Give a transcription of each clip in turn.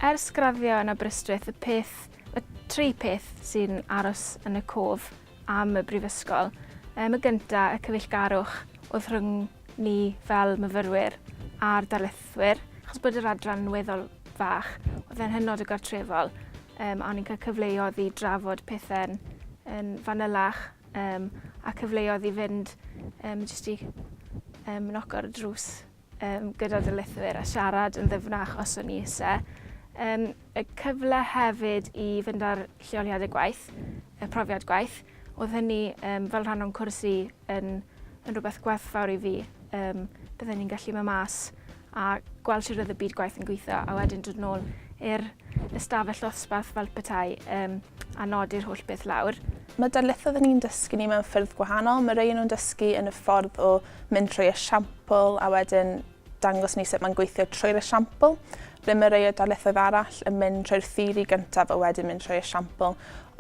Ers graddio yn Aberystwyth, y tri peth sy'n aros yn y cof am y Prifysgol. Y gyntaf, y cyfeillgarwch oedd rhwng ni fel myfyrwyr a'r darlithwyr, achos bod yr adran yn weddol fach, oedd e'n hynod o gartrefol, a ni'n cael cyfleoedd i drafod pethau yn fanylach, a cyfleoedd i fynd jyst i noco'r drws gyda darlithwyr a siarad yn ddyfnach os o'n i eisiau. Y cyfle hefyd i fynd ar lleoliadau gwaith, y profiad gwaith, oedd hynny fel rhan o'n cwrsi yn rhywbeth gwerthfawr i fi. Byddwn ni'n gallu mynd mas a gweld sut oedd y byd gwaith yn gweithio a wedyn dod nôl i'r ystafell dosbarth fel petai a nodi'r holl beth lawr. Mae darlithoedd ni'n dysgu ni mewn ffyrdd gwahanol. Mae rhai nhw'n dysgu yn y ffordd o mynd trwy esiampl a wedyn dangos ni sut mae'n gweithio trwy'r esiampl. Ble mae rhai o darlithoedd arall yn mynd trwy'r theori gyntaf a wedyn mynd trwy'r esiampl.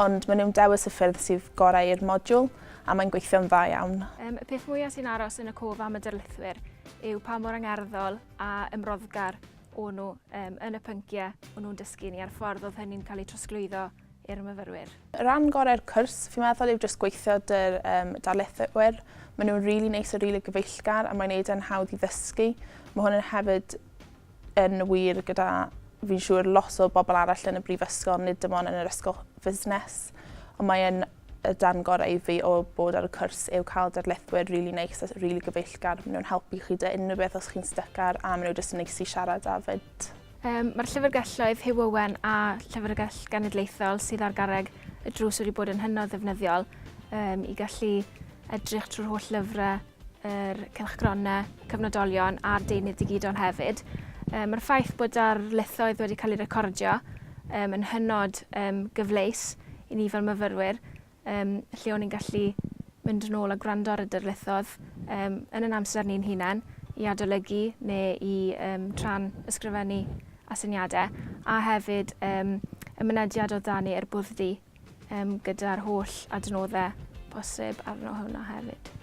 Ond maen nhw'n dewis y ffyrdd sydd gorau i'r modiwl a mae'n gweithio'n dda iawn. Y peth mwyaf sy'n aros yn y cof am y darlithwyr yw pa mor angerddol a ymroddgar o'n nhw yn y pynciau o'n nhw'n dysgu ni a'r ffordd oedd hynny'n cael ei trosglwyddo i'r myfyrwyr. Ran gorau'r cwrs, fi'n meddwl yw jyst gweithio dy'r darlithwyr. Maen nhw'n rili neis o rili gyfeillgar a mae'n neud yn hawdd i ddysgu. Mae hwn yn hefyd yn wir gyda fi'n siŵr lot o bobl arall yn y brifysgol, nid dim ond yn yr ysgol fusnes. Ond mae'n y dan gorau i fi o bod ar y cwrs yw cael darlithwyr rili neis a rili gyfeillgar. Maen nhw'n helpu chi dy unrhyw beth os chi'n stycar a maen nhw jyst yn neis i siarad a fyd. Mae'r llyfrgelloedd Huw Owen a Llyfrgell Genedlaethol sydd ar garreg y drws wedi bod yn hynod ddefnyddiol i gallu edrych trwy'r holl lyfrau, yr cylchgronau, cyfnodolion a'r deunydd digidol hefyd. Mae'r ffaith bod darlithoedd wedi cael ei recordio yn hynod gyfleus i ni fel myfyrwyr, lle o'n i'n gallu mynd yn ôl a gwrando ar y darlithoedd yn ein amser ni'n hunain i adolygu neu i tran ysgrifennu asyniadau, a hefyd y mynediad o ddanu i'r bwdddi gyda'r holl adnoddau posib arno hwnna hefyd.